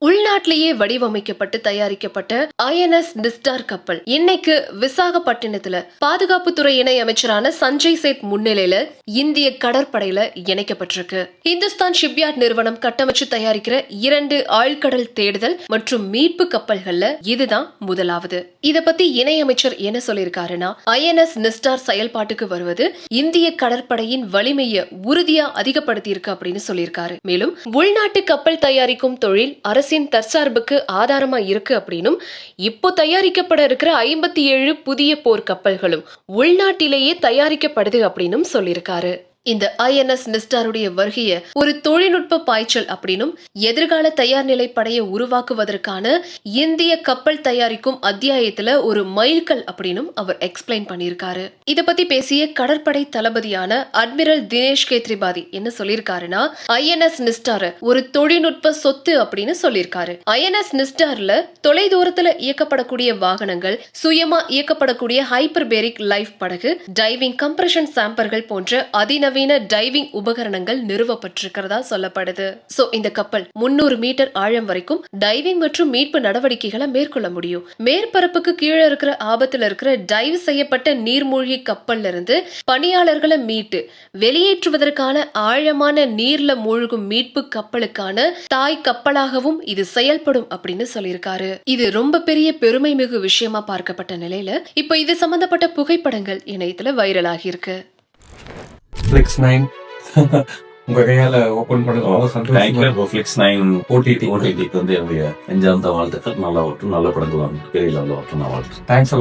உள்நாட்டிலேயே வடிவமைக்கப்பட்டு தயாரிக்கப்பட்ட ஐஎன்எஸ் நிஸ்டார் கப்பல் இன்னைக்கு விசாகப்பட்டினத்துல பாதுகாப்புத்துறை இணை அமைச்சரான சஞ்சய் சேத் முன்னிலையில இந்திய கடற்படையில இணைக்கப்பட்டிருக்கு. இந்துஸ்தான் ஷிப்யார்ட் நிறுவனம் கட்டமைச்சு தயாரிக்கிற 2 ஆழ்கடல் தேடுதல் மற்றும் மீட்பு கப்பல்கள்ல இதுதான் முதலாவது. இத பத்தி இணை அமைச்சர் என்ன சொல்லியிருக்காருன்னா, ஐஎன்எஸ் நிஸ்டார் செயல்பாட்டுக்கு வருவது இந்திய கடற்படையின் வலிமையை உறுதியா அதிகப்படுத்தி இருக்கு அப்படின்னு சொல்லியிருக்காரு. மேலும் உள்நாட்டு கப்பல் தயாரிக்கும் தொழில் அரசின் தற்சார்புக்கு ஆதாரமா இருக்கு அப்படின்னும், இப்போ தயாரிக்கப்பட இருக்கிற 57 புதிய போர் கப்பல்களும் உள்நாட்டிலேயே தயாரிக்கப்படுது அப்படின்னும் சொல்லியிருக்காரு. இந்த ஐஎன்எஸ் நிஸ்டாருடைய வருகைய ஒரு தொழில்நுட்ப பாய்ச்சல் அப்படின்னும், எதிர்கால தயார் நிலை படையை உருவாக்குவதற்கான இந்திய கப்பல் தயாரிக்கும் அத்தியாயத்துல ஒரு மைல்கல் அப்படின்னும் அவர் எக்ஸ்பிளைன் பண்ணியிருக்காரு. இத பத்தி பேசிய கடற்படை தளபதியான அட்மிரல் தினேஷ் கே திரிபாதி என்ன சொல்லியிருக்காருன்னா, ஐஎன்எஸ் நிஸ்டார் ஒரு தொழில்நுட்ப சொத்து அப்படின்னு சொல்லியிருக்காரு. ஐஎன்எஸ் நிஸ்டார்ல தொலை தூரத்துல இயக்கப்படக்கூடிய வாகனங்கள், சுயமா இயக்கப்படக்கூடிய ஹைப்பர்பேரிக் லைஃப் படகு, டைவிங் கம்ப்ரஷன் சாம்பர்கள் போன்ற அதிநவீன டைவிங் உபகரணங்கள் நிறுவப்பட்டிருக்கிறதா சொல்லப்படுது. சோ இந்த கப்பல் 300 மீட்டர் ஆழம் வரைக்கும் டைவிங் மற்றும் மீட்பு நடவடிக்கைகளை மேற்கொள்ள முடியும். மேற்பரப்புக்கு கீழே இருக்கிற ஆபத்துல இருக்கிற டைவ் செய்யப்பட்ட நீர்மூழ்கி கப்பல்ல இருந்து பணியாளர்களை மீட்டு வெளியேற்றுவதற்கான ஆழமான நீர்ல மூழ்கும் மீட்பு கப்பலுக்கான தாய் கப்பலாகவும் இது செயல்படும் அப்படின்னு சொல்லியிருக்காரு. இது ரொம்ப பெரிய பெருமை மிகு விஷயமா பார்க்கப்பட்ட நிலையில இப்ப இது சம்பந்தப்பட்ட புகைப்படங்கள் இணையத்துல வைரல் ஆகியிருக்கு. Flix 9 உங்க கையால ஓபன் பண்ணுங்க. Flix 9 OTT வந்து என்னுடைய நெஞ்சார்ந்த வாழ்த்துக்கள். நல்லா படங்கள் பெரிய லெவலில் நான் வாழ்த்து. தேங்க்ஸ்.